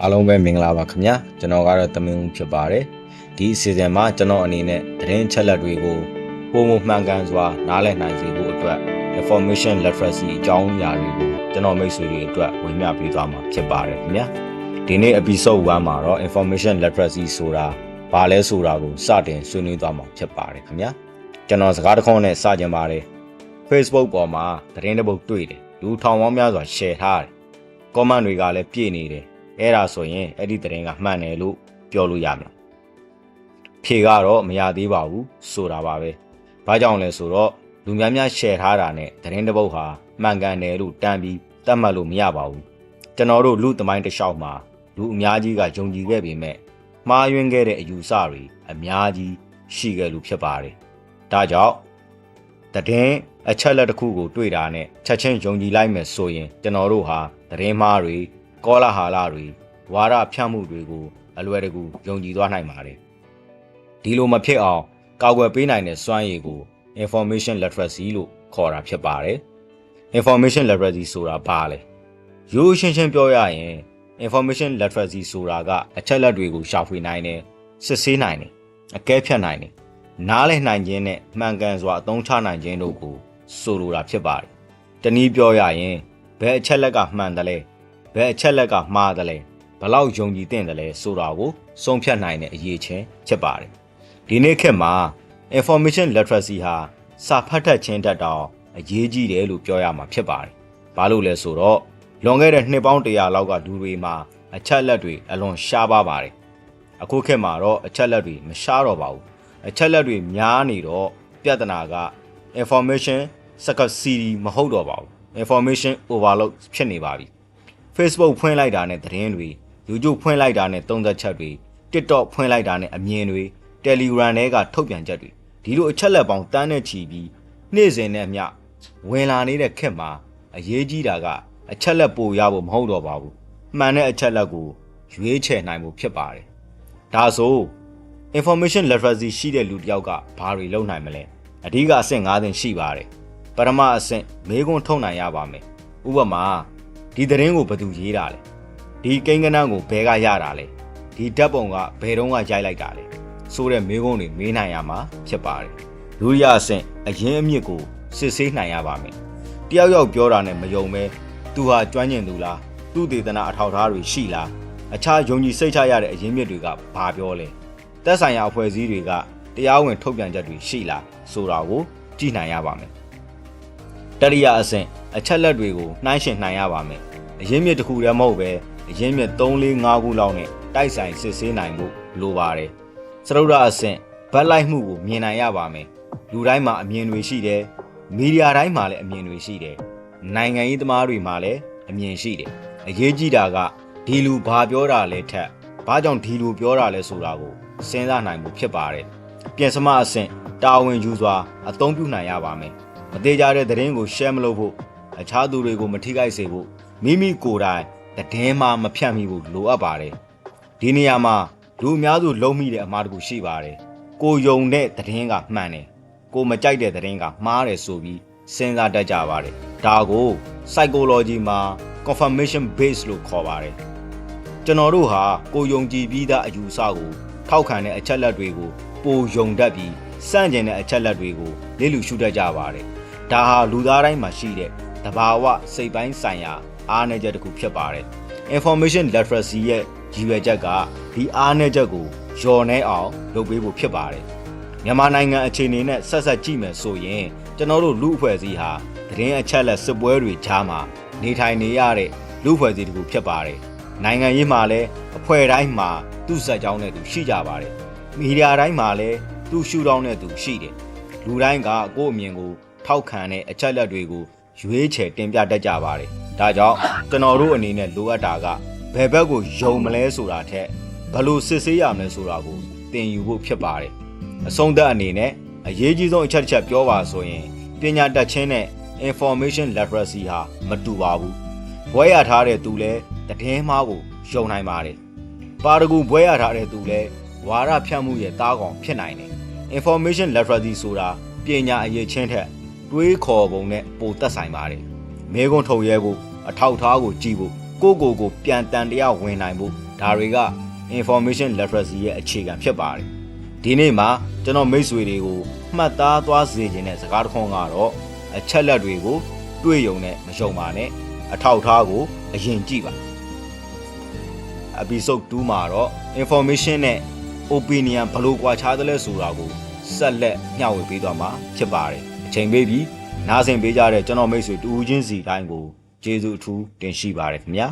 အားလုံးပဲမင်္ဂလာပါခင်ဗျာကျွန်တော်ကတော့တမင်ဦးဖြစ်ပါတယ်ဒီအစီအစဉ်မှာကျွန်တော်အနေနဲ့သတင်းချက်လက်တွေကိုပုံမှန်မှန်ကန်စွာနားလည်နိုင်စေဖို့အတွက် information literacy အကြောင်းအရာတွေကိုကျွန်တော်မိတ်ဆွေတွေအတွက်ဝေမျှပေးသွားမှာဖြစ်ပါတယ်ခင်ဗျာဒီနေ့ episode 1မှာတော့ information literacy ဆိုတာဘာလဲဆိုတာကိုစတင်ဆွေးနွေးသွားမှာဖြစ်ပါတယ်ခင်ဗျာကျွန်တော်စကားတစ်ခုနဲ့စကြင်ပါတယ် Facebook ပေါ်မှာသတင်းတစ်ပုဒ်တွေ့တယ်လူထောင်ပေါင်းများစွာ share ထားတယ် comment တွေကလည်းပြည့်နေတယ်အဲ့ဒါဆိုရင်အဲ့ဒီသတင်းကမှန်တယ်လို့ပြောလို့ရမှာဖြေကတော့မရသေးပါဘူးဆိုတာပါပဲဘာကြောင့်လဲဆိုတော့လူများများ share ထားတာနဲ့သတင်းတစ်ပုဒ်ဟာမှန်ကန်တယ်လို့တန်းပြီးသတ်မှတ်လို့မရပါဘူးကျွန်တော်တို့လူသမိုင်းတစ်လျှောက်မှာလူအများကြီးကယုံကြည်ခဲ့ပေမဲ့မှားယွင်းခဲ့တဲ့အယူဆတွေအများကြီးရှိခဲ့လို့ဖြစ်ပါတယ်ဒါကြောင့်သတင်းအချက်လက်တစ်ခုကိုတွေ့တာနဲ့ချက်ချင်းယုံကြည်လိုက်မယ်ဆိုရင်ကျွန်တော်တို့ဟာသတင်းမှားတွေကောလာဟာလတွေဝါဒဖြန့်မှုတွေကိုအလွယ်တကူယုံကြည်သွားနိုင်ပါတယ်ဒီလိုမဖြစ်အောင်ကာကွယ်ပေးနိုင်တဲ့စွမ်းရည်ကို information literacy လို့ခေါ်တာဖြစ်ပါတယ် information literacy ဆိုတာဘာလဲရိုးရှင်းရှင်းပြောရရင် information literacy ဆိုတာကအချက်လက်တွေကိုရှာဖွေနိုင်တယ်စစ်ဆေးနိုင်တယ်အကဲဖြတ်နိုင်တယ်နားလည်နိုင်ခြင်းနဲ့မှန်ကန်စွာအသုံးချနိုင်ခြင်းတို့ကိုဆိုလိုတာဖြစ်ပါတယ်တနည်းပြောရရင်ဘယ်အချက်လက်ကမှန်တယ်လဲဘယ်အချက်လက်ကမှားတယ်လဲဘလောက်ယုံကြည်သင့်တယ်လဲဆိုတာကိုဆုံးဖြတ်နိုင်တဲ့အရေးချင်းဖြစ်ပါတယ်ဒီနေ့ခေတ်မှာ information literacy ဟာစာဖတ်တတ်ခြင်းတတ်တော့အရေးကြီးတယ်လို့ပြောရမှာဖြစ်ပါတယ်ဘာလို့လဲဆိုတော့လွန်ခဲ့တဲ့နှစ်ပေါင်း100လောက်ကလူတွေမှာအချက်လက်တွေအလွန်ရှားပါပါတယ်အခုခေတ်မှာတော့အချက်လက်တွေမရှားတော့ပါဘူးအချက်လက်တွေများနေတော့ပြဿနာက information scarcity မဟုတ်တော့ပါဘူး information overload ဖြစ်နေပါပြီ Facebook ဖွင့်လိုက်တာနဲ့သတင်းတွေ YouTube ဖွင့်လိုက်တာနဲ့သုံးသက်ချက်တွေ TikTok ဖွင့်လိုက်တာနဲ့အမြင်တွေ Telegram တွေကထုတ်ပြန်ချက်တွေဒီလိုအချက်လက်ပေါင်းတန်းနဲ့ချီပြီးနေ့စဉ်နဲ့မျှဝင်လာနေတဲ့ခေတ်မှာအရေးကြီးတာကအချက်လက်ပို့ရဖို့မဟုတ်တော့ပါဘူးမှန်တဲ့အချက်လက်ကိုရွေးချယ်နိုင်ဖို့ဖြစ်ပါတယ်ဒါဆို information literacy ရှိတဲ့လူတစ်ယောက်ကဘာတွေလုပ်နိုင်မလဲအဓိကအဆင့်5ဆင့်ရှိပါတယ်ပထမအဆင့်မေးခွန်းထုတ်နိုင်ရပါမယ်ဥပမာဒီသတင်းကိုဘယ်သူရေးတာလဲဒီကိန်းကနန်းကိုဘယ်ကရတာလဲဒီဓာတ်ပုံကဘယ်တုန်းကရိုက်လိုက်တာလဲဆိုတဲ့မေးခွန်းတွေမေးနိုင်ရမှာဖြစ်ပါတယ်ဒုတိယအဆင့်အရင်းအမြစ်ကိုစစ်ဆေးနိုင်ရပါမယ်တယောက်ယောက်ပြောတာနဲ့မယုံပဲသူဟာကျွမ်းကျင်သူလားသူ့ဒေသနာအထောက်အထားတွေရှိလားအခြားယုံကြည်စိတ်ချရတဲ့အရင်းမြစ်တွေကဘာပြောလဲသက်ဆိုင်ရာအဖွဲ့အစည်းတွေကတရားဝင်ထုတ်ပြန်ချက်တွေရှိလားဆိုတာကိုကြည့်နိုင်ရပါမယ်တတိယအဆင့်အချက်လက်တွေကိုနှိုင်းယှဉ်နိုင်ရပါမယ်အရင်းမြစ်တစ်ခုတည်းမဟုတ်ပဲအရင်းမြစ်3 4 5ခုလောက်နဲ့တိုက်ဆိုင်စစ်ဆေးနိုင်ဖို့လိုပါတယ်စရုပ်ရအဆင့်ဗတ်လိုက်မှုကိုမြင်နိုင်ရပါမယ်လူတိုင်းမှာအမြင်တွေရှိတယ်မီဒီယာတိုင်းမှာလည်းအမြင်တွေရှိတယ်နိုင်ငံရေးသမားတွေမှာလည်းအမြင်ရှိတယ်အရေးကြီးတာကဒီလူဘာပြောတာလဲထက်ဘာကြောင့်ဒီလူပြောတာလဲဆိုတာကိုစဉ်းစားနိုင်ဖို့ဖြစ်ပါတယ်ပြင်စမအဆင့်တာဝန်ယူစွာအသုံးပြုနိုင်ရပါမယ်မသေးကြတဲ့သတင်းကို share မလုပ်ဖို့အခြားသူတွေကိုမထိခိုက်စေဖို့မိမိကိုယ်တိုင်သတင်းမှမဖြန့်မိဖို့လိုအပ်ပါတယ်ဒီနေရာမှာလူအများစုလုံးမိတဲ့အမှားတစ်ခုရှိပါတယ်ကိုယုံတဲ့သတင်းကမှန်တယ်ကိုမကြိုက်တဲ့သတင်းကမှားတယ်ဆိုပြီးစဉ်းစားတတ်ကြပါတယ်ဒါကို psychology မှာ confirmation based လို့ခေါ်ပါတယ်ကျွန်တော်တို့ဟာကိုယုံကြည်ပြီးသားအယူဆကိုထောက်ခံတဲ့အချက်လက်တွေကိုပိုယုံတတ်ပြီးစန့်ကျင်တဲ့အချက်လက်တွေကိုလေ့လူရှုတတ်ကြပါတယ်ဒါဟာလူသားတိုင်းမှာရှိတဲ့သဘာဝစိတ်ပိုင်းဆိုင်ရာအားနည်းချက်တစ်ခုဖြစ်ပါတယ် information literacy ရဲ့ရည်ရွယ်ချက်ကဒီအားနည်းချက်ကိုလျော်နှဲအောင်လုပ်ပေးဖို့ဖြစ်ပါတယ်မြန်မာနိုင်ငံအခြေအနေနဲ့ဆက်ဆက်ကြည့်မယ်ဆိုရင်ကျွန်တော်တို့လူအဖွဲ့အစည်းဟာသတင်းအချက်လက်စစ်ပွဲတွေကြားမှာနေထိုင်နေရတဲ့လူအဖွဲ့အစည်းတစ်ခုဖြစ်ပါတယ်နိုင်ငံရေးမှာလည်းအဖွဲ့တိုင်းမှာသူ့ဇာတ်ကြောင်းနဲ့သူရှိကြပါတယ်မီဒီယာတိုင်းမှာလည်းသူ့ရှုထောင့်နဲ့သူရှိတယ်လူတိုင်းကကိုယ့်အမြင်ကိုထောက်ခံတဲ့အချက်လက်တွေကိုရွေးချယ်တင်ပြတတ်ကြပါတယ်ဒါကြောင့်ကျွန်တော်တို့အနေနဲ့လိုအပ်တာကဘယ်ဘက်ကိုယုံမလဲဆိုတာထက်ဘယ်လိုစစ်ဆေးရမလဲဆိုတာကိုသင်ယူဖို့ဖြစ်ပါတယ်အဆုံးသတ်အနေနဲ့အရေးကြီးဆုံးအချက်တစ်ချက်ပြောပါဆိုရင်ပညာတတ်ခြင်းနဲ့ information literacy ဟာမတူပါဘူးဘွဲရထားတဲ့သူလဲသတင်းမှားကိုယုံနိုင်ပါတယ်ပါရဂူဘွဲရထားတဲ့သူလဲဝါဒဖြန့်မှုရဲ့တားကောင်ဖြစ်နိုင်တယ် information literacy ဆိုတာပညာအရေးချင်းထက်တွေးခေါ်ပုံနဲ့ပိုသက်ဆိုင်ပါတယ်မဲခွန်းထုတ်ရဲဖို့အထောက်ထားကိုကြည့်ဖို့ကိုကိုပြန်တန်တရားဝင်နိုင်ဖို့ ဒါတွေက information literacy ရဲ့အခြေခံဖြစ်ပါတယ်ဒီနေ့မှာကျွန်တော်မိတ်ဆွေတွေကိုမှတ်သားသွားစေခြင်းတဲ့စကားတစ်ခွန်းကတော့အချက်လက်တွေကိုတွေ့ရုံနဲ့မယုံပါနဲ့အထောက်အထားကိုအရင်ကြည့်ပါ episode 2မှာတော့ information နဲ့ opinion ဘယ်လိုကွာခြားသလဲဆိုတာကိုဆက်လက်မျှဝေပေးသွားမှာဖြစ်ပါတယ်အချိန်ပေးပြီးနားဆင်ပေးကြတဲ့ကျွန်တော်မိတ်ဆွေတူဦးချင်းစီတိုင်းကိုကျေးဇူးအထူးတင်ရှိပါတယ်ခင်ဗျာ